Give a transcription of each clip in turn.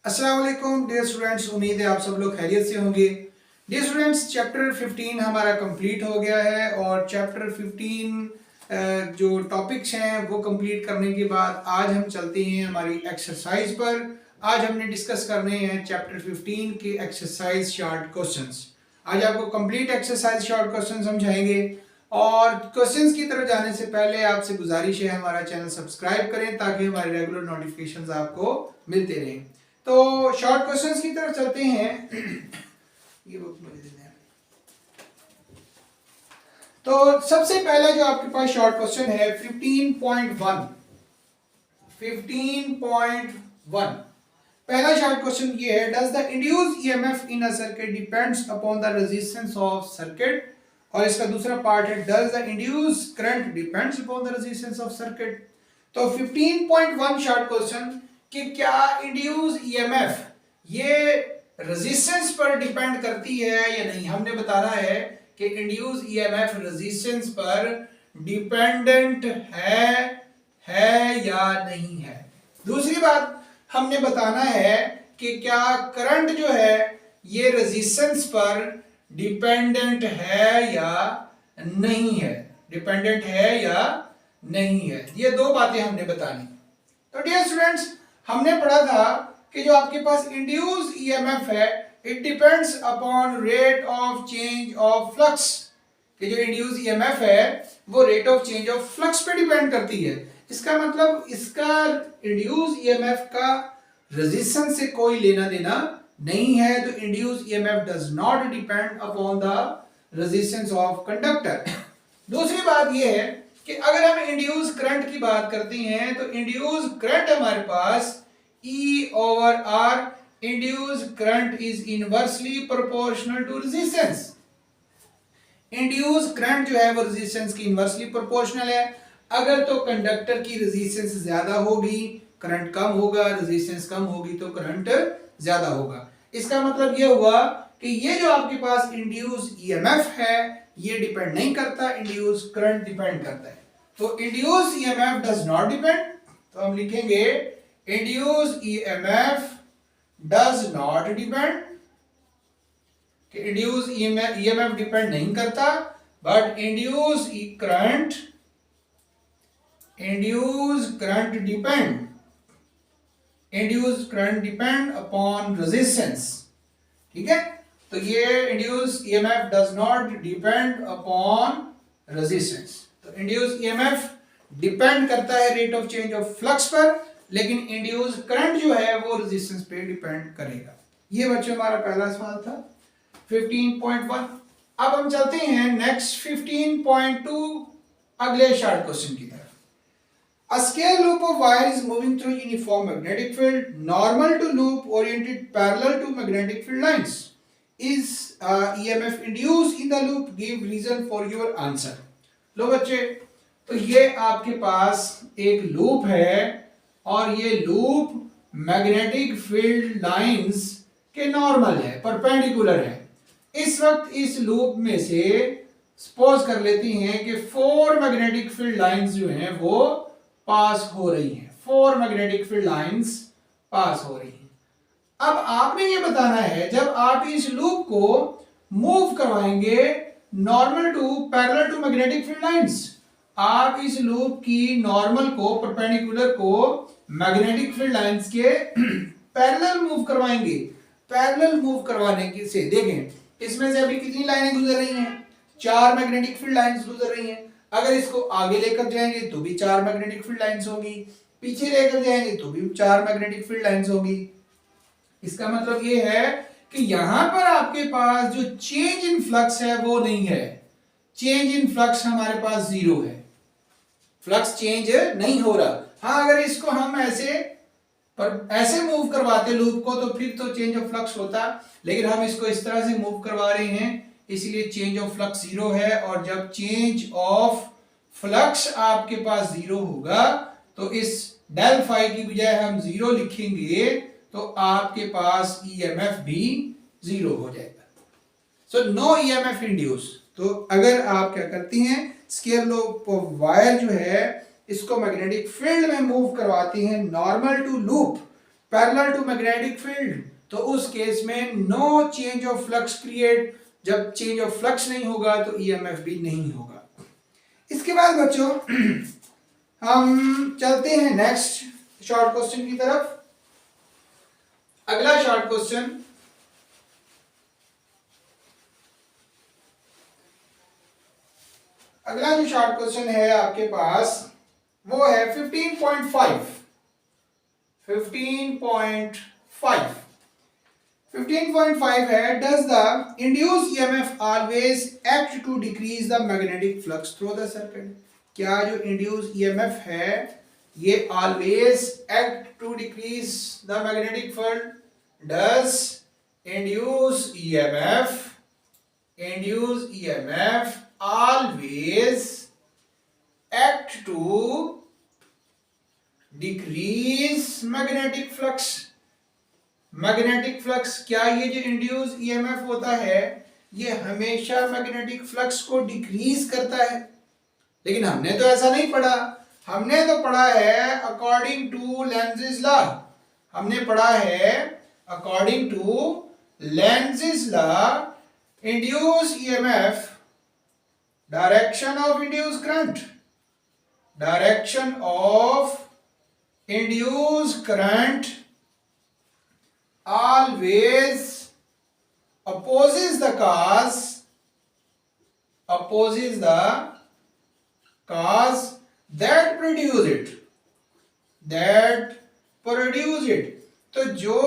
अस्सलाम वालेकुम dear students, उम्मीद है आप सब लोग खैरियत से होंगे। डियर स्टूडेंट्स, चैप्टर 15 हमारा कंप्लीट हो गया है और चैप्टर 15 जो टॉपिक्स हैं वो कंप्लीट करने के बाद आज हम चलते हैं हमारी एक्सरसाइज पर। आज हमने डिस्कस करने हैं चैप्टर 15 के एक्सरसाइज शॉर्ट क्वेश्चंस। आज आपको कंप्लीट एक्सरसाइज शॉर्ट क्वेश्चन समझाएंगे और क्वेश्चंस की तरफ जाने से पहले आपसे गुजारिश है हमारा चैनल सब्सक्राइब करें ताकि हमारे रेगुलर नोटिफिकेशंस आपको मिलते रहें। तो शॉर्ट क्वेश्चंस की तरफ चलते हैं। ये बुक मुझे दे दें। तो सबसे पहला जो आपके पास शॉर्ट क्वेश्चन है 15.1। पहला शॉर्ट क्वेश्चन ये है, does the induced EMF in a circuit depends upon the resistance of circuit. और इसका दूसरा पार्ट है, does the induced current depends upon the resistance of circuit. तो 15.1 शॉर्ट क्वेश्चन कि क्या इंड्यूस ईएमएफ ये रेजिस्टेंस पर डिपेंड करती है या नहीं। हमने बताना है कि इंड्यूस ईएमएफ रेजिस्टेंस पर डिपेंडेंट है या नहीं है। दूसरी बात हमने बताना है कि क्या करंट जो है ये रेजिस्टेंस पर डिपेंडेंट है या नहीं है, डिपेंडेंट है या नहीं है। ये दो बातें हमने बतानी। तो डियर स्टूडेंट्स, हमने पढ़ा था कि जो आपके पास इंड्यूस्ड ईएमएफ है it depends upon rate of change of flux. कि जो इंड्यूस्ड ईएमएफ है वो rate of change of flux पे डिपेंड करती है। इसका मतलब इसका इंड्यूस्ड ईएमएफ का रेजिस्टेंस से कोई लेना देना नहीं है। तो induced EMF does not depend upon the resistance of conductor. दूसरी बात यह है कि अगर हम इंड्यूस करंट की बात करते हैं तो इंड्यूस करंट हमारे पास E/R, induce current is inversely proportional to resistance. Induce current जो है वो रेजिस्टेंस की इनवर्सली प्रोपोर्शनल है। अगर तो कंडक्टर की रेजिस्टेंस ज्यादा होगी करंट कम होगा, रेजिस्टेंस कम होगी तो करंट ज्यादा होगा। इसका मतलब यह हुआ कि ये जो आपके पास इंड्यूस ईएमएफ है ये डिपेंड नहीं करता, इंड्यूस करंट डिपेंड करता है। तो induce EMF does not depend, तो हम लिखेंगे induce EMF does not depend. कि इंड्यूस ईएमएफ डिपेंड नहीं करता but induce current depend upon resistance. ठीक है, तो ये induce EMF does not depend upon resistance. तो इंड्यूस ईएमएफ डिपेंड करता है rate of change of flux पर, लेकिन इंड्यूस करंट जो है वो रेजिस्टेंस पे डिपेंड करेगा। ये बच्चों हमारा पहला सवाल था 15.1। अब हम चलते हैं नेक्स्ट 15.2 अगले शॉर्ट क्वेश्चन की तरफ। A square loop of wire is moving through uniform magnetic field, normal to loop oriented parallel to magnetic field lines. Is EMF induced in the loop? Give reason for your answer. लो बच्चे, तो ये आपके पास एक loop है और ये loop magnetic field lines के normal है, परपेंडिकुलर है। इस वक्त इस लूप में से सपोज कर लेती हैं कि 4 मैग्नेटिक फील्ड लाइंस जो हैं वो पास हो रही हैं। 4 मैग्नेटिक फील्ड लाइंस पास हो रही हैं। अब आपने ये बताना है जब आप इस लूप को मूव करवाएंगे normal to parallel to magnetic field lines, आप इस लूप की नॉर्मल को परपेंडिकुलर को मैग्नेटिक फील्ड लाइंस के पैरेलल मूव करवाएंगे। पैरेलल मूव करवाने के से देखें इसमें से अभी कितनी लाइनें गुजर रही हैं, 4 मैग्नेटिक फील्ड लाइंस गुजर रही हैं। अगर इसको आगे लेकर जाएंगे तो भी 4 मैग्नेटिक फील्ड लाइंस होगी, पीछे लेकर जाएंगे तो भी 4 मैग्नेटिक फील्ड लाइंस होगी। इसका मतलब ये है कि यहां पर आपके पास जो चेंज इन फ्लक्स है वो नहीं है। चेंज इन फ्लक्स हमारे पास 0 है, फ्लक्स चेंज नहीं हो रहा। हाँ, अगर इसको हम ऐसे मूव करवाते लूप को तो फिर तो चेंज ऑफ फ्लक्स होता, लेकिन हम इसको इस तरह से मूव करवा रहे हैं इसलिए चेंज ऑफ फ्लक्स 0 है। और जब चेंज ऑफ फ्लक्स आपके पास 0 होगा तो इस डेल फाई की बजाय हम 0 लिखेंगे तो आपके पास ईएमएफ भी 0 हो जाएगा। So no EMF induce. तो अगर आप क्या करती हैं, स्क्वायर लूप ऑफ वायर जो है इसको मैग्नेटिक फील्ड में मूव करवाती हैं normal to loop parallel to magnetic field, तो उस केस में no change of flux create, जब चेंज ऑफ फ्लक्स नहीं होगा तो ईएमएफ भी नहीं होगा। इसके बाद बच्चों हम चलते हैं नेक्स्ट शॉर्ट क्वेश्चन की तरफ। अगला शॉर्ट क्वेश्चन, अगला जो शॉर्ट क्वेश्चन है आपके पास वो है 15.5। 15.5 है, does the induce EMF always act to decrease the magnetic flux through the circuit. क्या जो इंड्यूस ईएमएफ है ये always act to decrease the magnetic field? Does induce EMF always act to decrease magnetic flux? Magnetic flux, क्या ये जो induce EMF होता है ये हमेशा मैग्नेटिक फ्लक्स को डिक्रीज करता है? लेकिन हमने तो ऐसा नहीं पढ़ा, हमने तो पढ़ा है अकॉर्डिंग टू लेंज़ेस लॉ। हमने पढ़ा है according to Lenz's law induce EMF, direction of induced current always opposes the cause that produce it। तो जो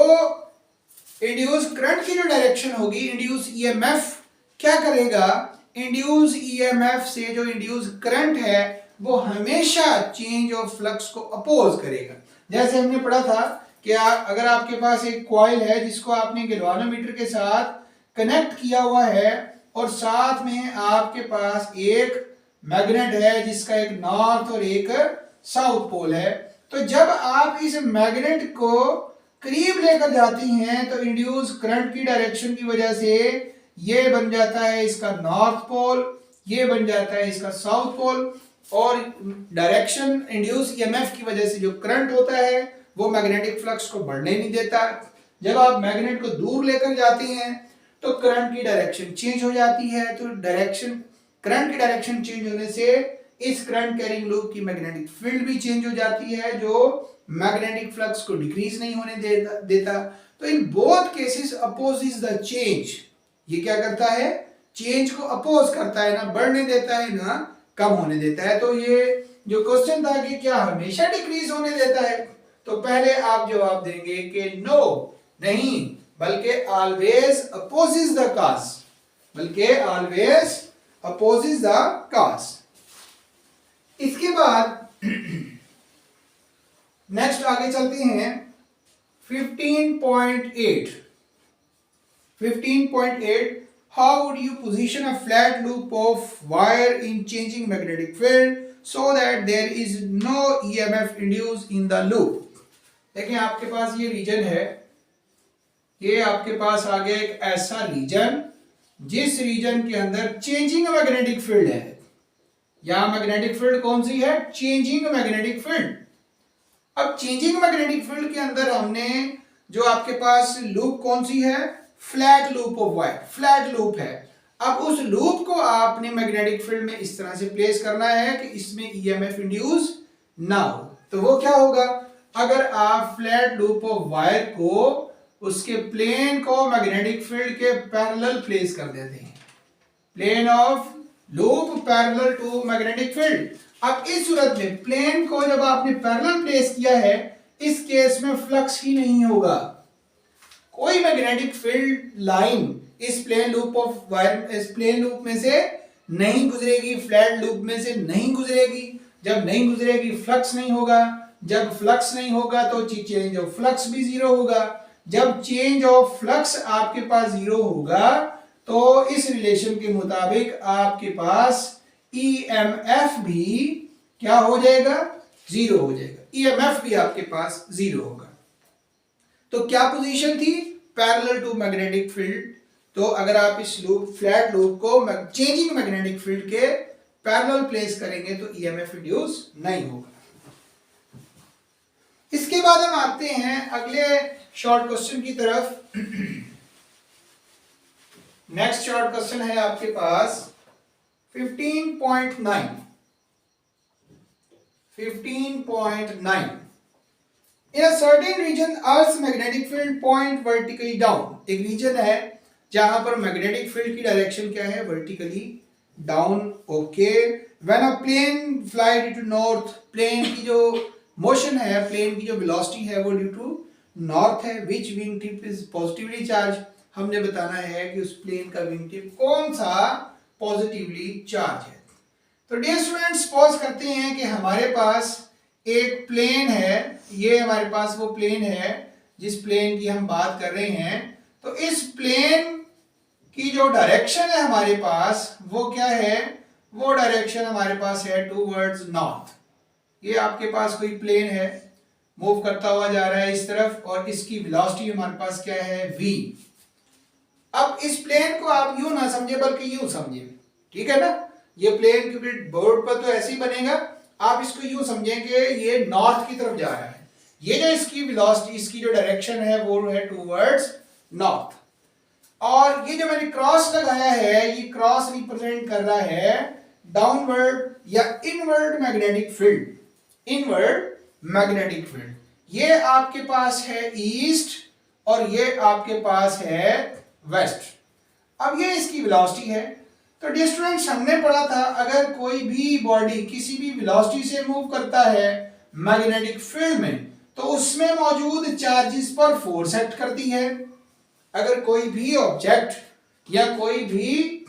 इंड्यूस करंट की जो डायरेक्शन होगी, इंड्यूस ईएमएफ क्या करेगा? इंड्यूस ईएमएफ से जो इंड्यूस करंट है वो हमेशा चेंज ऑफ फ्लक्स को अपोज करेगा। जैसे हमने पढ़ा था कि अगर आपके पास एक कॉइल है जिसको आपने गैल्वानोमीटर के साथ कनेक्ट किया हुआ है और साथ में आपके पास एक मैग्नेट है जिसका एक नॉर्थ और एक साउथ पोल है, तो जब आप इस मैग्नेट को करीब लेकर जाती हैं तो इंड्यूस करंट की डायरेक्शन की वजह से ये बन जाता है इसका नॉर्थ पोल, ये बन जाता है इसका साउथ पोल, और डायरेक्शन इंड्यूस ईएमएफ की वजह से जो करंट होता है वो मैग्नेटिक फ्लक्स को बढ़ने नहीं देता। जब आप मैग्नेट को दूर लेकर जाती हैं तो करंट की डायरेक्शन चेंज हो जाती है, तो करंट की डायरेक्शन चेंज होने से इस करंट कैरिंग लूप की मैग्नेटिक फील्ड भी चेंज हो जाती है जो मैग्नेटिक फ्लक्स को डिक्रीज नहीं होने देता। तो in both cases opposes the change, ये क्या करता है? चेंज को अपोज करता है, ना बढ़ने देता है ना कम होने देता है। तो ये जो क्वेश्चन था कि क्या हमेशा डिक्रीज होने देता है, तो पहले आप जवाब देंगे कि नो, नहीं, बल्कि ऑलवेज अपोजिस द कॉज, इसके बाद नेक्स्ट आगे चलते हैं 15.8। How would you position a flat loop of wire in changing magnetic field so that there is no EMF induced in the loop? देखिए आपके पास ये रीजन है, ये आपके पास आ गया एक ऐसा रीजन जिस रीजन के अंदर चेंजिंग मैग्नेटिक फील्ड है। यहां मैग्नेटिक फील्ड कौन सी है? Changing magnetic field. अब चेंजिंग मैग्नेटिक फील्ड के अंदर हमने जो आपके पास लूप कौन सी है? Flat loop of wire, flat loop है। अब उस लूप को आपने मैग्नेटिक फील्ड में इस तरह से प्लेस करना है कि इसमें ईएमएफ इंड्यूस ना हो। तो वो क्या होगा? अगर आप फ्लैट लूप ऑफ वायर को उसके प्लेन को मैग्नेटिक फील्ड के पैरेलल प्लेस कर देते हैं, plane of loop parallel to magnetic field. अब इस सूरत में प्लेन को जब आपने पैरेलल प्लेस किया है, इस केस में फ्लक्स ही नहीं होगा, कोई मैग्नेटिक फील्ड लाइन इस प्लेन लूप ऑफ वायर, इस प्लेन लूप में से नहीं गुजरेगी, फ्लैट लूप में से नहीं गुजरेगी। जब नहीं गुजरेगी फ्लक्स नहीं होगा, जब फ्लक्स नहीं होगा तो चेंज ऑफ फ्लक्स भी जीरो होगा। जब चेंज ऑफ फ्लक्स आपके पास जीरो होगा तो इस रिलेशन के मुताबिक आपके पास ईएमएफ भी क्या हो जाएगा? जीरो हो जाएगा, ईएमएफ भी आपके पास जीरो होगा। तो क्या पोजीशन थी? Parallel to magnetic field. तो अगर आप इस लूप, फ्लैट लूप को चेंजिंग मैग्नेटिक फील्ड के पैरेलल प्लेस करेंगे तो ईएमएफ इंड्यूस नहीं होगा। इसके बाद हम आते हैं अगले शॉर्ट क्वेश्चन की तरफ। नेक्स्ट शॉर्ट क्वेश्चन है आपके पास 15.9। 15.9 In a certain region Earth's magnetic field point vertically down। एक रीजन है जहां पर मैग्नेटिक फील्ड की डायरेक्शन क्या है, vertically down. Okay, when a plane fly due to north, plane की जो मोशन है, प्लेन की जो वेलोसिटी है वो ड्यू टू नॉर्थ है। Which wing tip is positively charge, हमने बताना है कि उस प्लेन का विंग टिप कौन सा पॉजिटिवली चार्ज है। तो डियर स्टूडेंट्स, सपोज करते हैं कि हमारे पास एक प्लेन है, ये हमारे पास वो प्लेन है जिस प्लेन की हम बात कर रहे हैं। तो इस प्लेन की जो डायरेक्शन है हमारे पास वो क्या है, वो डायरेक्शन हमारे पास है टूवर्ड्स नॉर्थ। ये आपके पास कोई प्लेन है, मूव करता हुआ जा रहा है इस तरफ, और इसकी वेलोसिटी हमारे पास क्या है, v। अब इस प्लेन को आप यूं ना समझे बल्कि यूं समझे, ठीक है ना। ये प्लेन क्योंकि बोर्ड पर तो ऐसे ही बनेगा, आप इसको यूं समझेंगे ये नॉर्थ की तरफ जा रहा है। ये जो इसकी वेलोसिटी, इसकी जो डायरेक्शन है वो है टूवर्ड्स नॉर्थ। और ये जो मैंने क्रॉस लगाया है, ये क्रॉस रिप्रेजेंट कर रहा है डाउनवर्ड या inward magnetic field. Inward magnetic field, ये आपके पास है ईस्ट और ये आपके पास है वेस्ट। अब ये इसकी वेलोसिटी है। तो डियर स्टूडेंट्स, हमने पढ़ा था अगर कोई भी बॉडी किसी भी वेलोसिटी से मूव करता है मैग्नेटिक फील्ड में, तो उसमें मौजूद चार्जेस पर फोर्स एक्ट करती है। अगर कोई भी ऑब्जेक्ट या कोई भी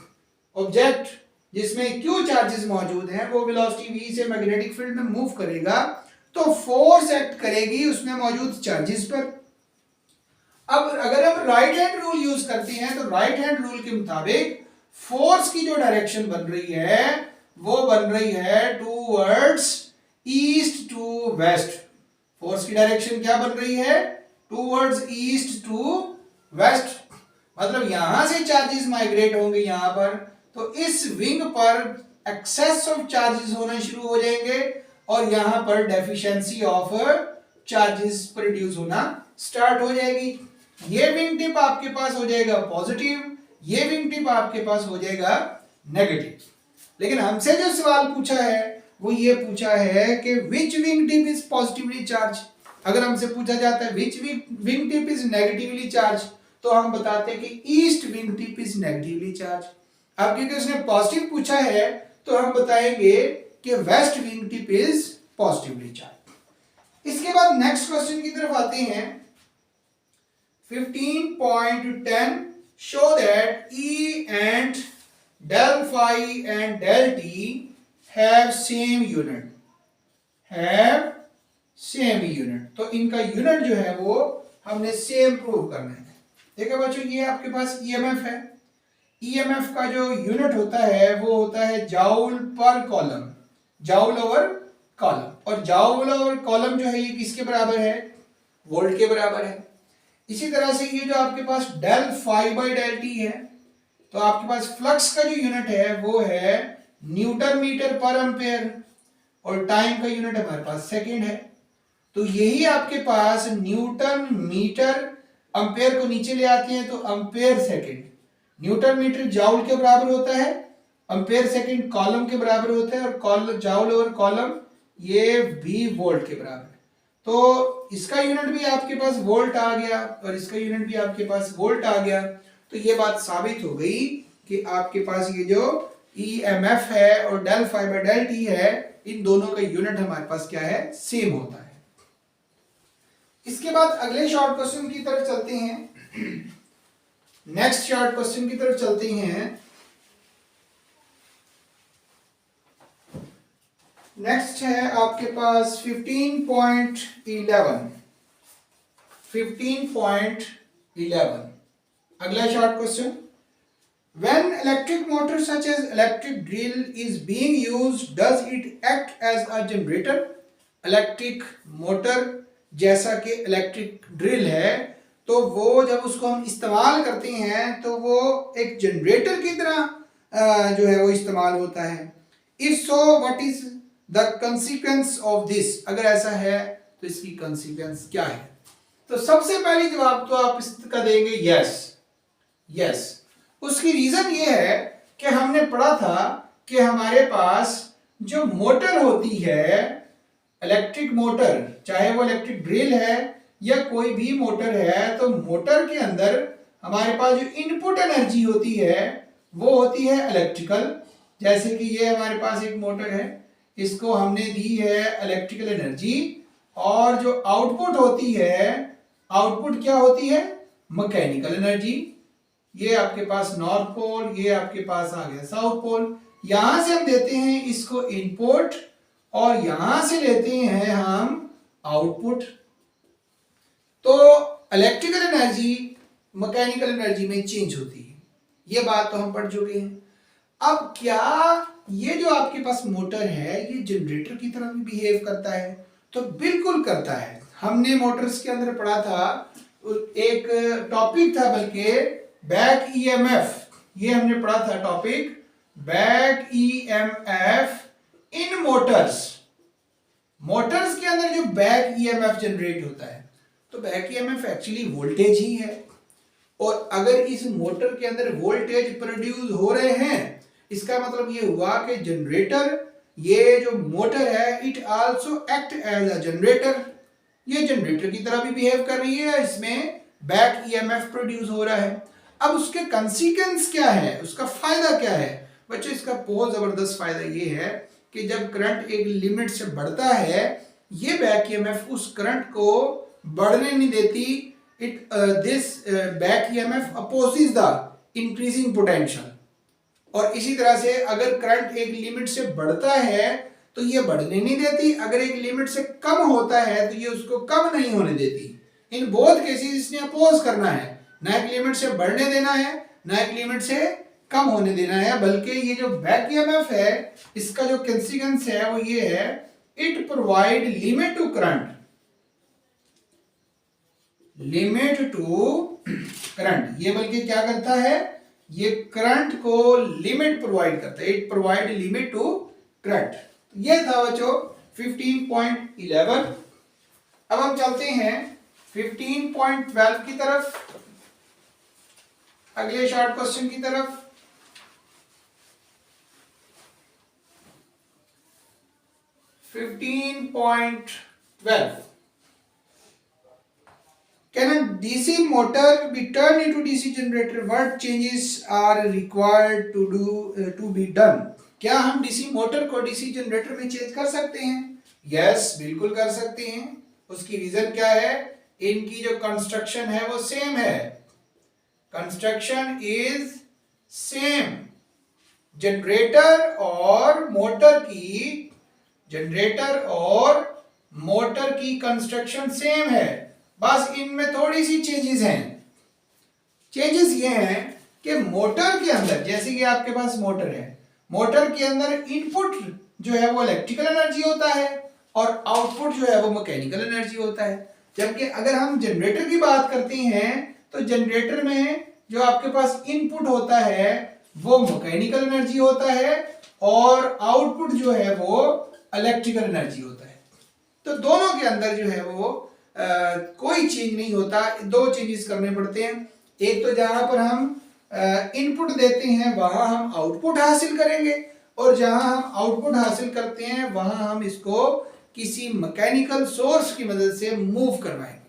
ऑब्जेक्ट जिसमें क्यू चार्जेस मौजूद हैं वो वेलोसिटी v से मैग्नेटिक फील्ड में मूव करेगा तो फोर्स एक्ट करेगी उसमें मौजूद चार्जेस पर। अब अगर हम राइट हैंड रूल यूज करते हैं तो राइट हैंड रूल के मुताबिक फोर्स की जो डायरेक्शन बन रही है वो बन रही है towards east to west. Force की डायरेक्शन क्या बन रही है, टूवर्ड्स ईस्ट टू वेस्ट। मतलब यहां से चार्जेस माइग्रेट होंगे यहां पर, तो इस विंग पर एक्सेस ऑफ चार्जेस होना शुरू हो जाएंगे और यहां पर डेफिशिएंसी ऑफ चार्जेस प्रोड्यूस होना स्टार्ट हो जाएगी। ये विंग टिप आपके पास हो जाएगा पॉजिटिव, ये विंग टिप आपके पास हो जाएगा नेगेटिव। लेकिन हमसे जो सवाल पूछा है वो ये पूछा है कि which wing tip is positively charge. अगर हमसे पूछा जाता है which wing tip is negatively charge, तो हम बताते हैं कि east wing tip is negatively charge. अब क्योंकि उसने पॉजिटिव पूछा है तो हम बताएंगे कि west wing tip is positively charge. इसके बाद नेक्स्ट क्वेश्चन की तरफ आते हैं 15.10 show that E and del phi and del t have same unit, have same unit। तो इनका यूनिट जो है वो हमने सेम प्रूव करना है। देखो बच्चों, ये आपके पास ईएमएफ है। ईएमएफ का जो यूनिट होता है वो होता है जाउल पर कॉलम, जाउल ओवर कॉलम। और जाउल ओवर कॉलम जो है ये किसके बराबर है, वोल्ट के बराबर है। इसी तरह से ये जो आपके पास del phi by del t है, तो आपके पास फ्लक्स का जो यूनिट है वो है न्यूटन मीटर पर एम्पेयर और टाइम का यूनिट हमारे पास सेकंड है। तो यही आपके पास न्यूटन मीटर एम्पेयर को नीचे ले आते हैं तो ampere second, newton metre joule के बराबर होता है, एम्पेयर सेकंड कॉलम के बराबर होता है और जाउल ओवर कॉलम ये भी वोल्ट के बराबर है। तो इसका यूनिट भी आपके पास वोल्ट आ गया और इसका यूनिट भी आपके पास वोल्ट आ गया। तो ये बात साबित हो गई कि आपके पास ये जो ईएमएफ है और del phi by del t है, इन दोनों का यूनिट हमारे पास क्या है, सेम होता है। इसके बाद अगले शॉर्ट क्वेश्चन की तरफ चलते हैं। नेक्स्ट शॉर्ट क्वेश्चन की तरफ चलते हैं। नेक्स्ट है आपके पास 15.11। 15.11 अगला short question. When electric motor such as electric drill is being used, does it act as a generator? Electric motor जैसा कि इलेक्ट्रिक ड्रिल है, तो वो जब उसको हम इस्तेमाल करते हैं तो वो एक जनरेटर की तरह जो है वो इस्तेमाल होता है। If so, what is the consequence of this? अगर ऐसा है तो इसकी कंसीक्वेंस क्या है? तो सबसे पहली जवाब तो आप इसका देंगे यस, यस। उसकी रीजन ये है कि हमने पढ़ा था कि हमारे पास जो मोटर होती है, इलेक्ट्रिक मोटर, चाहे वो इलेक्ट्रिक ड्रिल है या कोई भी मोटर है, तो मोटर के अंदर हमारे पास जो इनपुट एनर्जी होती है वो होती है इलेक्ट्रिकल। जैसे कि ये हमारे पास एक मोटर है, इसको हमने दी है इलेक्ट्रिकल एनर्जी, और जो आउटपुट होती है, आउटपुट क्या होती है? Mechanical energy. ये आपके पास नॉर्थ पोल, ये आपके पास आ गया साउथ पोल। यहां से हम देते हैं इसको इनपुट और यहां से लेते हैं हम आउटपुट। तो इलेक्ट्रिकल एनर्जी मैकेनिकल एनर्जी में चेंज होती है, ये बात तो हम पढ़ चुके हैं। अब क्या ये जो आपके पास मोटर है ये जनरेटर की तरह भी बिहेव करता है? तो बिल्कुल करता है। हमने मोटर्स के अंदर पढ़ा था, एक टॉपिक था बल्कि बैक ईएमएफ, ये हमने पढ़ा था topic back EMF in Motors. Motors के अंदर जो बैक ईएमएफ जनरेट होता है, तो बैक ईएमएफ एक्चुअली वोल्टेज ही है, और अगर इस मोटर के अंदर वोल्टेज प्रोड्यूस हो रहे हैं, इसका मतलब ये हुआ कि जनरेटर, ये जो मोटर है it also act as a generator, ये जनरेटर की तरह भी बिहेव कर रही है, इसमें बैक ईएमएफ प्रोड्यूस हो रहा है। अब उसके कंसीक्वेंस क्या है, उसका फायदा क्या है? बच्चों इसका बहुत जबरदस्त फायदा ये है कि जब करंट एक लिमिट से बढ़ता है, ये बैक ईएमएफ उस करंट को बढ़ने नहीं देती, it this back EMF opposes the increasing potential. और इसी तरह से अगर करंट एक लिमिट से बढ़ता है तो ये बढ़ने नहीं देती, अगर एक लिमिट से कम होता है तो ये उसको कम नहीं होने देती। इन बोथ केसेस इसने अपोज करना है, ना एक लिमिट से बढ़ने देना है ना एक लिमिट से कम होने देना है। बल्कि ये जो बैक ईएमएफ है इसका जो कंसीक्वेंस है वो ये है, it provide limit to current, limit to current. ये बल्कि क्या करता है, ये करंट को लिमिट प्रोवाइड करता है, it provide limit to current. ये था बच्चों 15.11। अब हम चलते हैं 15.12 की तरफ, अगले शॉर्ट क्वेश्चन की तरफ। Can a DC motor be turned into DC generator? What changes are required to be done? क्या हम डीसी मोटर को डीसी जनरेटर में चेंज कर सकते हैं? यस, बिल्कुल कर सकते हैं। उसकी रीजन क्या है? इनकी जो कंस्ट्रक्शन है वो सेम है, कंस्ट्रक्शन इज सेम। जनरेटर और मोटर की कंस्ट्रक्शन सेम है, बस इनमें थोड़ी सी चेंजेस हैं। चेंजेस ये हैं कि मोटर के अंदर, जैसे कि आपके पास मोटर है, मोटर के अंदर इनपुट जो है वो इलेक्ट्रिकल एनर्जी होता है और आउटपुट जो है वो मैकेनिकल एनर्जी होता है। जबकि अगर हम जनरेटर की बात करते हैं तो जनरेटर में जो आपके पास इनपुट होता है वो मैकेनिकल एनर्जी होता है और आउटपुट जो है वो इलेक्ट्रिकल एनर्जी होता है। तो दोनों के अंदर जो है वो कोई चेंज नहीं होता, दो चेंजेस करने पड़ते हैं। एक तो जहां पर हम इनपुट देते हैं वहां हम आउटपुट हासिल करेंगे, और जहां हम आउटपुट हासिल करते हैं वहां हम इसको किसी मैकेनिकल सोर्स की मदद से मूव करवाएंगे।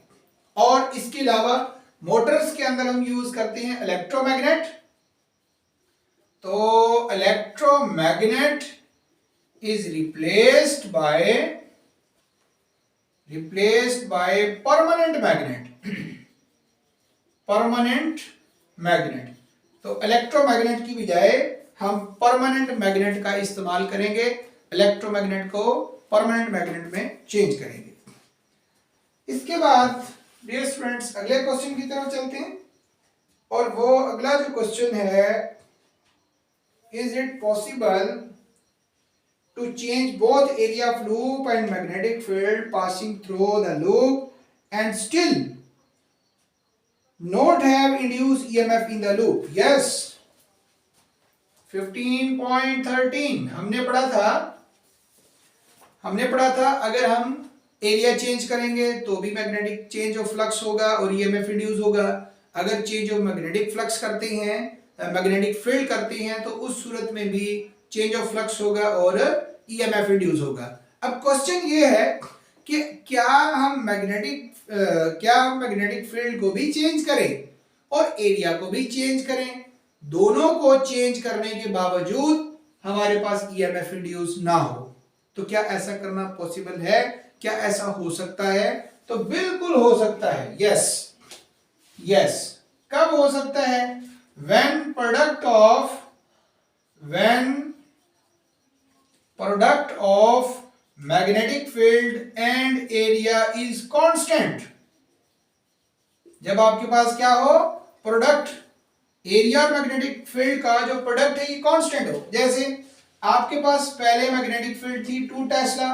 और इसके अलावा मोटर्स के अंदर हम यूज करते हैं इलेक्ट्रोमैग्नेट। तो electromagnet is replaced by permanent magnet. तो इलेक्ट्रोमैग्नेट की बजाय हम परमानेंट मैग्नेट का इस्तेमाल करेंगे, इलेक्ट्रोमैग्नेट को परमानेंट मैग्नेट में चेंज करेंगे। इसके बाद डियर स्टूडेंट्स अगले क्वेश्चन की तरफ चलते हैं, और वो अगला जो क्वेश्चन है, is it possible to change both area of loop and magnetic field passing through the loop and still not have induced EMF in the loop? Yes. 15.13 हमने पढ़ा था अगर हम एरिया चेंज करेंगे तो भी मैग्नेटिक चेंज ऑफ फ्लक्स होगा और ईएमएफ इंड्यूस होगा। अगर चेंज ऑफ मैग्नेटिक फ्लक्स करते हैं, मैग्नेटिक फील्ड करते हैं, तो उस सूरत में भी चेंज ऑफ फ्लक्स होगा और ईएमएफ इंड्यूस होगा। अब क्वेश्चन ये है कि क्या हम मैग्नेटिक फील्ड को भी चेंज करें और एरिया को भी चेंज करें, दोनों को चेंज करने के बावजूद हमारे पास ईएमएफ इंड्यूस ना हो, तो क्या ऐसा करना पॉसिबल है? क्या ऐसा हो सकता है? तो बिल्कुल हो सकता है। Yes yes. कब हो सकता है? when product of magnetic field and area is constant। जब आपके पास क्या हो, प्रोडक्ट एरिया और मैग्नेटिक फील्ड का जो प्रोडक्ट है ये कांस्टेंट हो। जैसे आपके पास पहले मैग्नेटिक फील्ड थी 2 टेस्ला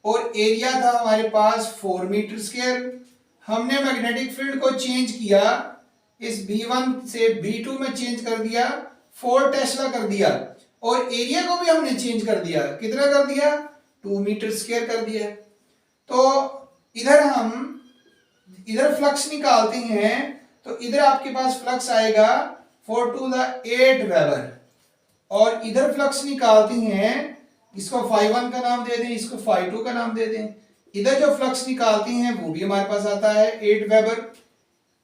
और एरिया था हमारे पास 4 मीटर स्क्वायर। हमने मैग्नेटिक फील्ड को चेंज किया, इस B1 से B2 में चेंज कर दिया, 4 टेस्ला कर दिया, और एरिया को भी हमने चेंज कर दिया। कितना कर दिया? 2 मीटर स्क्वायर कर दिया। तो इधर फ्लक्स निकालते हैं तो इधर आपके पास फ्लक्स आएगा 4 to the 8 वेबर, और इधर फ्लक्स निकालते हैं, इसको phi1 का नाम दे दें, इसको phi2 का नाम दे दें। इधर जो फ्लक्स निकालते हैं वो भी हमारे पास आता है 8 वेबर।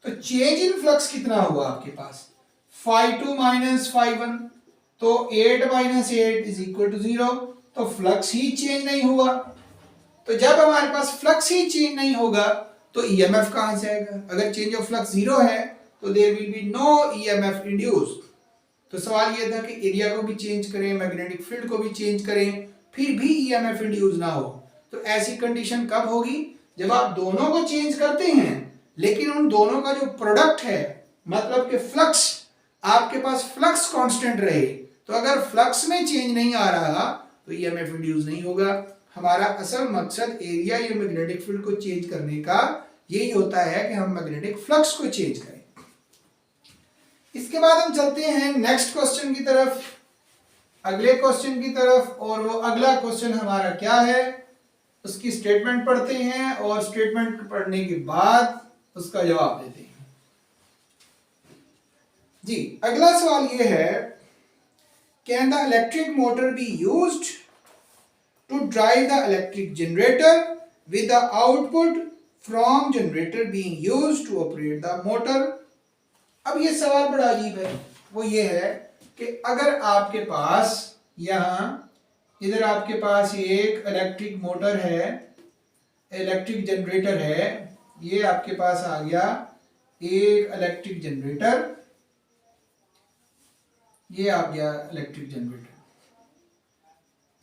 तो चेंज इन फ्लक्स कितना हुआ आपके पास? phi2 माइनस phi1, तो 8 माइनस 8 इज इक्वल टू 0। तो फ्लक्स ही चेंज नहीं हुआ। तो जब हमारे पास फ्लक्स ही चेंज नहीं होगा तो ईएमएफ कहां से आएगा? अगर चेंज ऑफ फ्लक्स 0 है तो there will be no EMF induced. तो सवाल यह था कि एरिया को भी चेंज करें, मैग्नेटिक फील्ड को भी चेंज करें, फिर भी ईएमएफ इंड्यूस ना हो। तो ऐसी कंडीशन कब होगी? जब आप दोनों को चेंज करते हैं लेकिन उन दोनों का जो प्रोडक्ट है, मतलब कि फ्लक्स, आपके पास फ्लक्स कांस्टेंट रहे। तो अगर फ्लक्स में चेंज नहीं आ रहा तो ईएमएफ इंड्यूस नहीं होगा। हमारा असल मकसद एरिया या मैग्नेटिक फील्ड को चेंज करने का यही होता है कि हम मैग्नेटिक फ्लक्स को चेंज करें। इसके बाद हम चलते हैं नेक्स्ट क्वेश्चन की तरफ, अगले क्वेश्चन की तरफ। और वो अगला क्वेश्चन हमारा क्या है, उसकी स्टेटमेंट पढ़ते हैं और स्टेटमेंट पढ़ने के बाद उसका जवाब देते हैं। जी, अगला सवाल ये है, can the electric motor be used to drive the electric generator with the output from generator being used to operate the motor। अब ये सवाल बड़ा अजीब है। वो ये है कि अगर आपके पास यहाँ इधर आपके पास एक इलेक्ट्रिक मोटर है, इलेक्ट्रिक जनरेटर है, ये आपके पास आ गया एक इलेक्ट्रिक जनरेटर, ये आ गया इलेक्ट्रिक जनरेटर।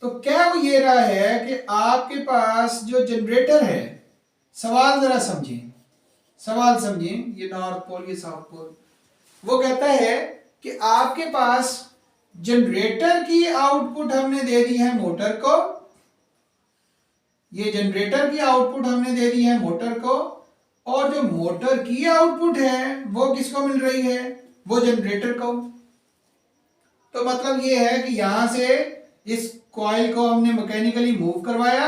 तो क्या वो ये रहा है कि आपके पास जो जनरेटर है, सवाल जरा समझें, सवाल समझें, ये नॉर्थ पोल ये साउथ पोल, वो कहता है कि आपके पास जनरेटर की आउटपुट हमने दे दी है मोटर को, ये जनरेटर की आउटपुट हमने दे दी है मोटर को, और जो मोटर की आउटपुट है वो किसको मिल रही है? वो जनरेटर को। तो मतलब ये है कि यहां से इस कॉइल को हमने मैकेनिकली मूव करवाया,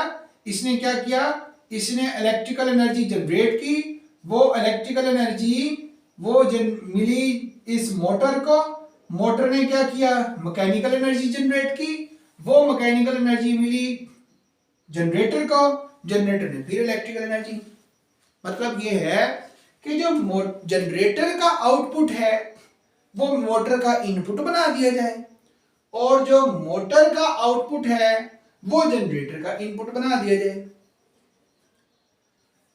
इसने क्या किया? इसने इलेक्ट्रिकल एनर्जी जनरेट की, वो इलेक्ट्रिकल एनर्जी वो मिली इस मोटर को, मोटर ने क्या किया? मैकेनिकल एनर्जी जनरेट की, वो मैकेनिकल एनर्जी मिली जनरेटर को, जनरेटर ने फिर इलेक्ट्रिकल एनर्जी। मतलब ये है कि जो जनरेटर का आउटपुट है वो मोटर का इनपुट बना दिया जाए, और जो मोटर का आउटपुट है वो जनरेटर का इनपुट बना दिया जाए।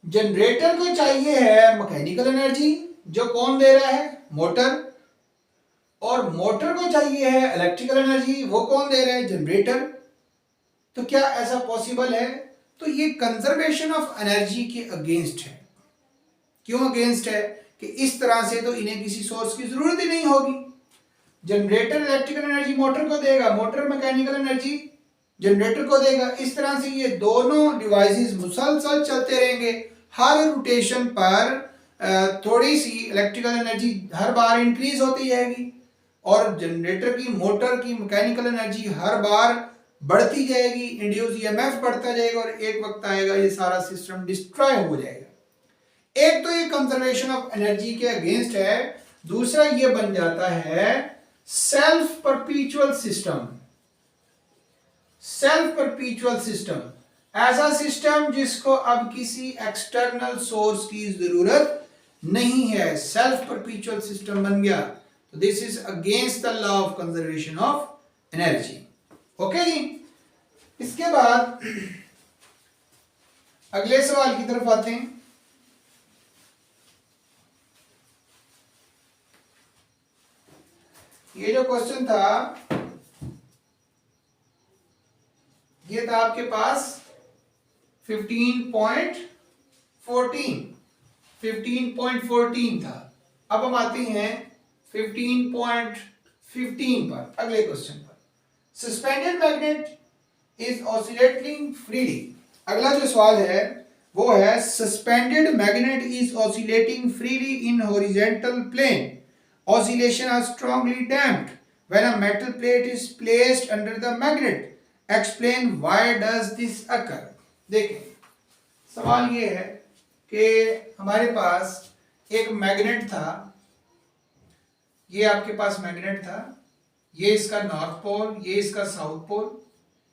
जनरेटर को चाहिए है मैकेनिकल एनर्जी, जो कौन दे रहा है? मोटर। और मोटर को चाहिए है इलेक्ट्रिकल एनर्जी, वो कौन दे रहा है? जनरेटर। तो क्या ऐसा पॉसिबल है? तो ये कंजर्वेशन ऑफ एनर्जी के अगेंस्ट है। क्यों अगेंस्ट है? कि इस तरह से तो इन्हें किसी सोर्स की जरूरत ही नहीं होगी। जनरेटर इलेक्ट्रिकल एनर्जी मोटर को देगा, मोटर मैकेनिकल एनर्जी जनरेटर को देगा। इस तरह से ये दोनों डिवाइसेस मुसलसल चलते रहेंगे। हर रोटेशन पर थोड़ी सी इलेक्ट्रिकल एनर्जी हर बार इंक्रीज होती जाएगी, और जनरेटर की, मोटर की मैकेनिकल एनर्जी हर बार बढ़ती जाएगी, इंड्यूस ईएमएफ बढ़ता जाएगा और एक वक्त आएगा ये सारा सिस्टम डिस्ट्रॉय हो जाएगा। एक तो ये कंजर्वेशन ऑफ एनर्जी के अगेंस्ट है, दूसरा ये बन जाता है सेल्फ परपीचुअल सिस्टम। सेल्फ परपीचुअल सिस्टम ऐसा सिस्टम जिसको अब किसी एक्सटर्नल सोर्स की जरूरत नहीं है, सेल्फ परपीचुअल सिस्टम बन गया। तो this is against the law of conservation of energy. Okay जी, इसके बाद अगले सवाल की तरफ आते हैं। ये जो क्वेश्चन था ये था आपके पास 15.14 था। अब हम आते हैं 15.15 पर, अगले क्वेश्चन पर। Suspended magnet is oscillating freely. अगला जो सवाल है वो है suspended magnet is oscillating freely in horizontal plane. Oscillation are strongly damped when a metal plate is placed under the magnet. Explain why does this occur? देखें, सवाल ये है कि हमारे पास एक मैग्नेट था, ये आपके पास मैग्नेट था, ये इसका नॉर्थ पोल, ये इसका साउथ पोल,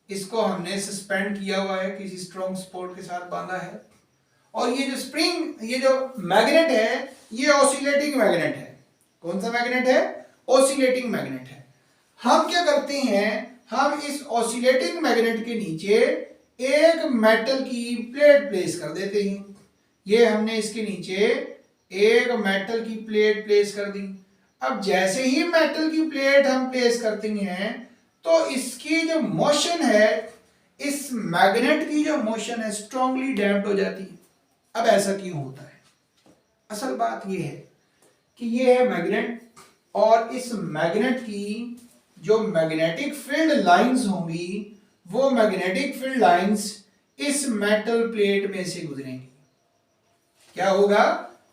इसको हमने सस्पेंड किया हुआ है, किसी स्ट्रॉन्ग सपोर्ट के साथ बांधा है, और ये जो स्प्रिंग, ये जो मैग्नेट है ये ऑसिलेटिंग मैग्नेट है। कौन सा मैग्नेट है? ऑसिलेटिंग मैग्नेट है। हम क्या करते हैं, हम इस ऑसिलेटिंग मैग्नेट के नीचे एक मेटल की प्लेट प्लेस कर देते हैं। ये हमने इसके नीचे एक मेटल की प्लेट प्लेस कर दी। अब जैसे ही मेटल की प्लेट हम प्लेस करते हैं तो इसकी जो मोशन है, इस मैग्नेट की जो मोशन है स्ट्रांगली डैम्प्ड हो जाती है। अब ऐसा क्यों होता है? असल बात यह है कि ये है मैग्नेट, और इस मैग्नेट की जो मैग्नेटिक फील्ड लाइंस होंगी वो मैग्नेटिक फील्ड लाइंस इस मेटल प्लेट में से गुजरेंगी। क्या होगा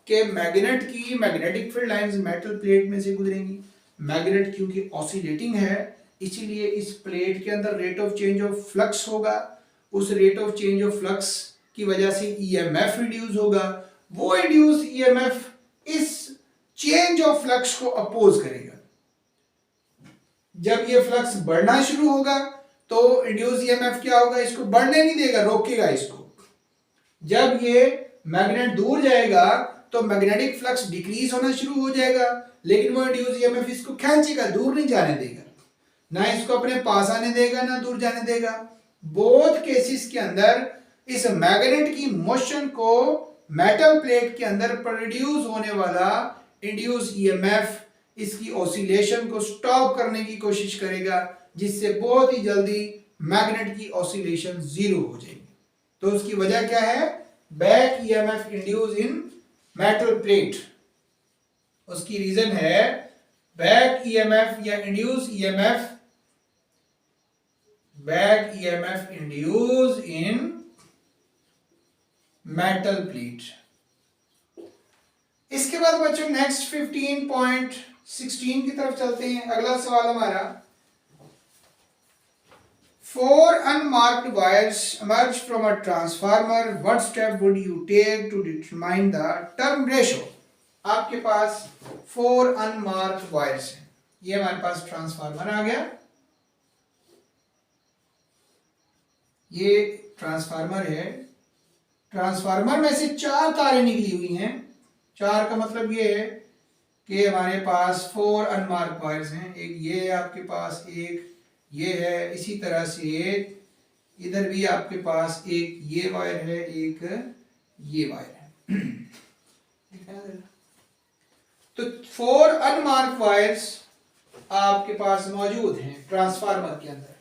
कि मैग्नेट की magnetic field lines metal plate में से गुजरेंगी। मैग्नेट क्योंकि ऑसिलेटिंग है इसीलिए इस प्लेट के अंदर rate of change of flux होगा। उस rate of change of flux की वजह से ईएमएफ रिड्यूस होगा। वो इंड्यूस ईएमएफ इस चेंज ऑफ फ्लक्स को अपोज करेगा। जब ये फ्लक्स बढ़ना शुरू होगा तो इंड्यूस ईएमएफ क्या होगा? इसको बढ़ने नहीं देगा, रोकेगा इसको। जब ये मैग्नेट दूर जाएगा तो मैग्नेटिक फ्लक्स डिक्रीज होना शुरू हो जाएगा, लेकिन वो इंड्यूस ईएमएफ इसको खींचेगा, दूर नहीं जाने देगा, ना इसको अपने पास आने देगा ना दूर जाने देगा। बोथ केसेस के अंदर इस मैग्नेट की मोशन को मेटल प्लेट के अंदर प्रोड्यूस होने वाला इंड्यूस ईएमएफ इसकी ऑसिलेशन को स्टॉप करने की कोशिश करेगा, जिससे बहुत ही जल्दी मैग्नेट की ऑसिलेशन जीरो हो जाएगी। तो उसकी वजह क्या है? Back EMF induce in metal plate. उसकी रीजन है बैक ईएमएफ या induce EMF, back EMF induce in metal plate. इसके बाद बच्चों नेक्स्ट 15.16 की तरफ चलते हैं। अगला सवाल हमारा, 4 unmarked wires emerge from a transformer. What step would you take to determine the term ratio? आपके पास 4 unmarked wires हैं। ये हमारे पास ट्रांसफार्मर आ गया, ये ट्रांसफार्मर है। ट्रांसफार्मर में से 4 तारें निकली हुई हैं। 4 का मतलब ये है कि हमारे पास 4 अनमार्क वायर्स हैं। एक ये है आपके पास, एक ये है, इसी तरह से इधर भी आपके पास एक ये वायर है, एक ये वायर है। तो 4 अनमार्क वायर्स आपके पास मौजूद हैं ट्रांसफार्मर के अंदर।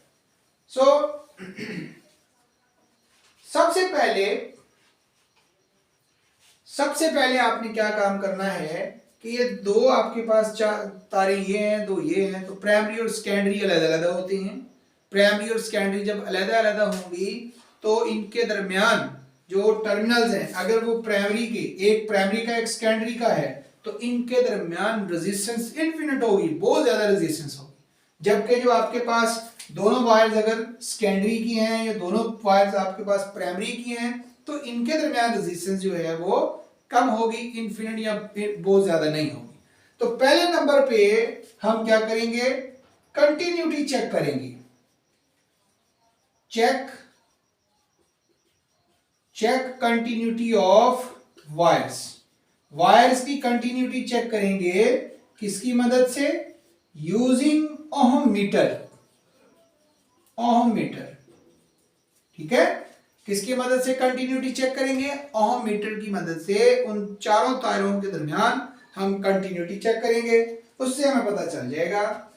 सबसे पहले आपने क्या काम करना है कि ये 2 आपके पास 4 तारे ये हैं, 2 ये हैं, तो प्राइमरी और सेकेंडरी अलग-अलग होते हैं। प्राइमरी और सेकेंडरी जब अलग-अलग होंगी तो इनके दरमियान जो टर्मिनल्स हैं, अगर वो प्राइमरी के, एक प्राइमरी का एक सेकेंडरी का है, तो इनके दरमियान रेजिस्टेंस इनफिनिट होगी, बहुत ज्यादा रेजिस्टेंस होगी। जबकि जो आपके पास दोनों वायर्स अगर सेकेंडरी की हैं या दोनों वायर्स आपके पास प्राइमरी की हैं तो इनके दरमियान रेजिस्टेंस जो है वो कम होगी, इनफिनिट या बहुत ज्यादा नहीं होगी। तो पहले नंबर पे हम क्या करेंगे, कंटिन्यूटी चेक करेंगे। Check continuity of wires. Wires की कंटिन्यूटी चेक करेंगे किसकी मदद से, using ohm meter. Ohm meter, ठीक है, किसकी मदद से कंटिन्यूटी चेक करेंगे, ओहम मीटर की मदद से उन चारों तारों के दरमियान हम कंटिन्यूटी चेक करेंगे, उससे हमें पता चल जाएगा।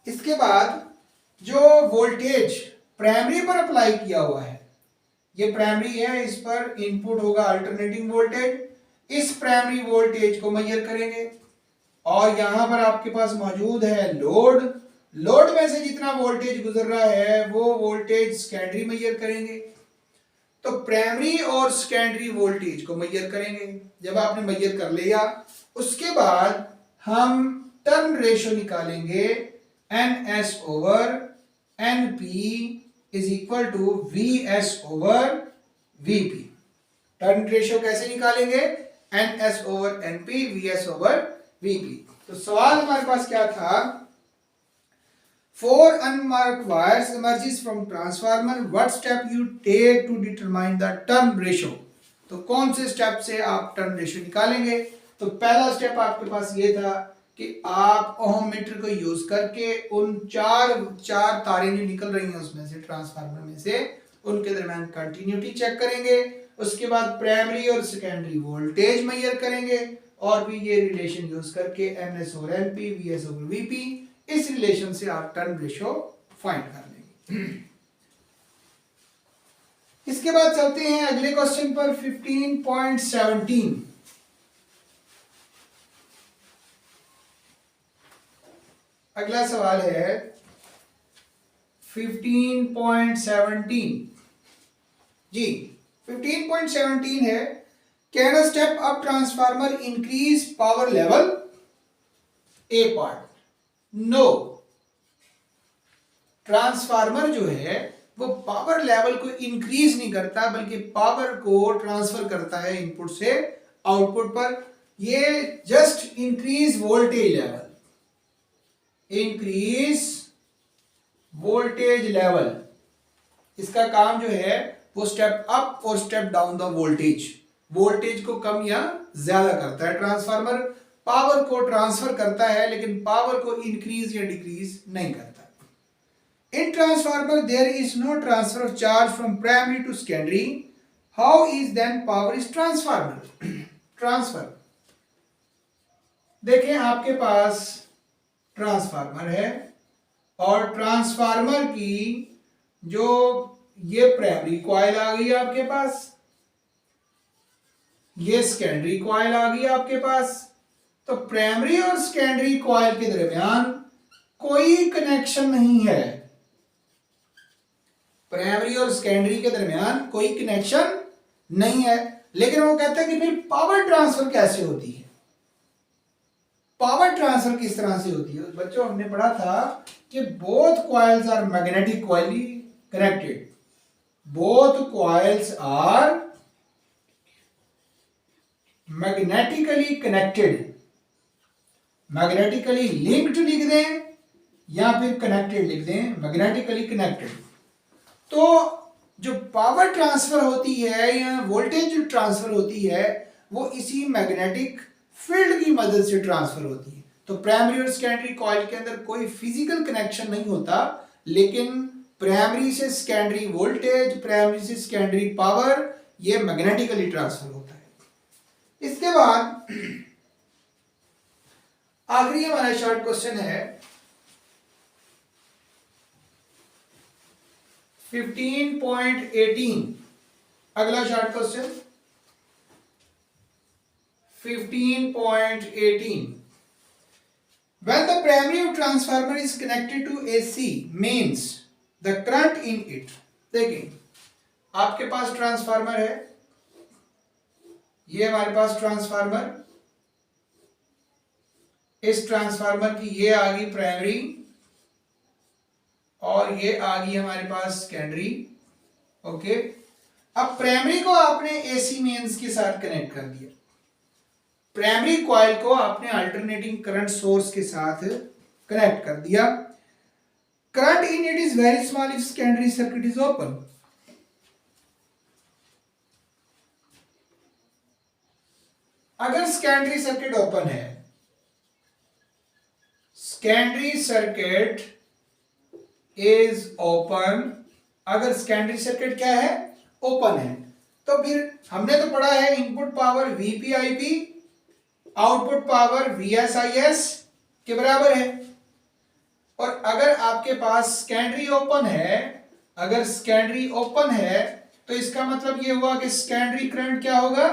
इसके बाद जो वोल्टेज प्राइमरी पर अप्लाई किया हुआ है, ये प्राइमरी है, इस पर इनपुट होगा अल्टरनेटिंग वोल्टेज, इस प्राइमरी वोल्टेज को मेजर करेंगे। और यहां पर आपके पास मौजूद है लोड, लोड में से जितना वोल्टेज गुजर रहा है वो वोल्टेज सेकेंडरी मेजर करेंगे। तो प्राइमरी और सेकेंडरी वोल्टेज को मेजर करेंगे। जब आपने मेजर कर लिया उसके बाद हम टर्न रेशो निकालेंगे, NS over NP is equal to VS over VP। Turn ratio कैसे निकालेंगे, NS over NP VS over VP। तो सवाल हमारे पास क्या था, 4 unmarked wires emerges from transformer, what step you take to determine the turn ratio। तो कौन से स्टेप से आप टर्न रेशियो निकालेंगे। तो पहला स्टेप आपके पास ये था कि आप ओहम मीटर को यूज करके उन चार तारें जो निकल रही हैं उसमें से, ट्रांसफार्मर में से, उनके दरमियान कंटिन्यूटी चेक करेंगे। उसके बाद प्राइमरी और सेकेंडरी वोल्टेज मेजर करेंगे और भी ये रिलेशन यूज करके NS over NP VS over VP, इस रिलेशन से आप टर्न रेशियो फाइंड कर लेंगे। इसके बाद चलते हैं अगले क्वेश्चन पर 15.17। अगला सवाल है 15.17 जी। 15.17 है, can a step up transformer increase power level. A part, no, transformer जो है वो पावर लेवल को इंक्रीज नहीं करता बल्कि पावर को ट्रांसफर करता है इनपुट से आउटपुट पर। ये just increase voltage level, increase voltage level, इसका काम जो है वो स्टेप अप और step down the voltage, voltage को कम या ज्यादा करता है। ट्रांसफार्मर पावर को ट्रांसफर करता है लेकिन पावर को इंक्रीज या डिक्रीज नहीं करता। In transformer there is no transfer of charge from primary to secondary. How is then power is transfer? देखें आपके पास ट्रांसफार्मर है और ट्रांसफार्मर की जो ये प्राइमरी कॉइल आ गई आपके पास, ये सेकेंडरी कॉइल आ गई आपके पास। तो प्राइमरी और सेकेंडरी कॉइल के दरमियान कोई कनेक्शन नहीं है, प्राइमरी और सेकेंडरी के दरमियान कोई कनेक्शन नहीं है। लेकिन वो कहता है कि फिर पावर ट्रांसफर कैसे होती है, पावर ट्रांसफर किस तरह से होती है। बच्चों हमने पढ़ा था कि both coils are magnetically connected, both coils are magnetically connected, magnetically linked लिख दें या फिर कनेक्टेड लिख दें, मैग्नेटिकली कनेक्टेड। तो जो पावर ट्रांसफर होती है या वोल्टेज जो ट्रांसफर होती है वो इसी मैग्नेटिक फील्ड की मदद से ट्रांसफर होती है। तो प्राइमरी और सेकेंडरी कॉइल के अंदर कोई फिजिकल कनेक्शन नहीं होता, लेकिन प्राइमरी से सेकेंडरी वोल्टेज, प्राइमरी से सेकेंडरी पावर, ये मैग्नेटिकली ट्रांसफर होता है। इसके बाद आखिरी हमारा शॉर्ट क्वेश्चन है 15.18। अगला short question 15.18। When the primary of transformer is connected to AC means the current in it। देखिए आपके पास ट्रांसफार्मर है, ये हमारे पास ट्रांसफार्मर, इस ट्रांसफार्मर की ये आ गई प्राइमरी और ये आ गई हमारे पास सेकेंडरी। ओके, अब प्राइमरी को आपने एसी मेंस के साथ कनेक्ट कर दिया, प्राइमरी कॉइल को आपने अल्टरनेटिंग करंट सोर्स के साथ कनेक्ट कर दिया। Current in it is very small if secondary circuit is open. अगर सेकेंडरी सर्किट ओपन है, सेकेंडरी सर्किट इज ओपन, अगर सेकेंडरी सर्किट क्या है, ओपन है, तो फिर हमने तो पढ़ा है इनपुट पावर वीपीआईपी आउटपुट पावर वीएसआईएस के बराबर है। और अगर आपके पास सेकेंडरी ओपन है, अगर सेकेंडरी ओपन है तो इसका मतलब ये हुआ कि सेकेंडरी करंट क्या होगा,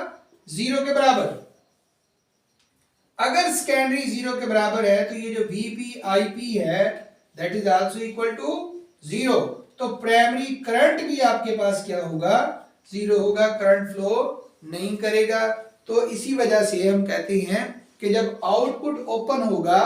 जीरो के बराबर। अगर सेकेंडरी जीरो के बराबर है तो ये जो वीपीआईपी है that is also equal to zero, तो प्राइमरी करंट भी आपके पास क्या होगा, जीरो होगा, करंट फ्लो नहीं करेगा। तो इसी वजह से हम कहते हैं कि जब आउटपुट ओपन होगा,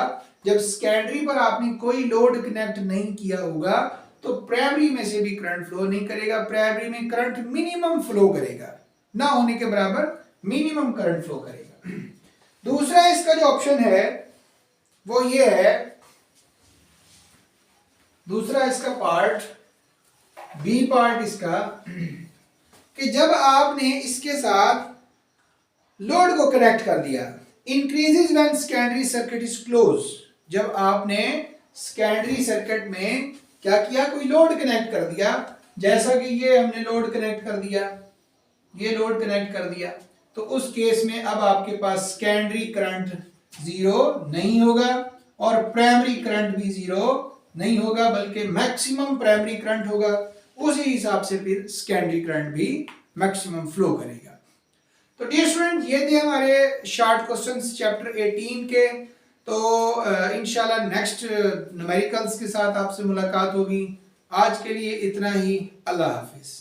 जब सेकेंडरी पर आपने कोई लोड कनेक्ट नहीं किया होगा, तो प्राइमरी में से भी करंट फ्लो नहीं करेगा, प्राइमरी में करंट मिनिमम फ्लो करेगा, ना होने के बराबर मिनिमम करंट फ्लो करेगा। दूसरा इसका जो ऑप्शन है वो ये है, दूसरा इसका पार्ट, बी पार्ट इसका, कि जब आपने इसके साथ लोड को कनेक्ट कर दिया, increases when secondary circuit is close, जब आपने सेकेंडरी सर्किट में क्या किया, कोई लोड कनेक्ट कर दिया, जैसा कि ये हमने लोड कनेक्ट कर दिया, ये लोड कनेक्ट कर दिया, तो उस केस में अब आपके पास सेकेंडरी करंट जीरो नहीं होगा और प्राइमरी करंट भी जीरो नहीं होगा, बल्कि मैक्सिमम प्राइमरी करंट होगा, उसी हिसाब से फिर सेकेंडरी करंट भी मैक्सिमम फ्लो करेगा। तो डियर स्टूडेंट, ये थे हमारे शॉर्ट क्वेश्चंस चैप्टर 18 के। तो इंशाल्लाह नेक्स्ट न्यूमेरिकल्स के साथ आपसे मुलाकात होगी। आज के लिए इतना ही, अल्लाह हाफिज।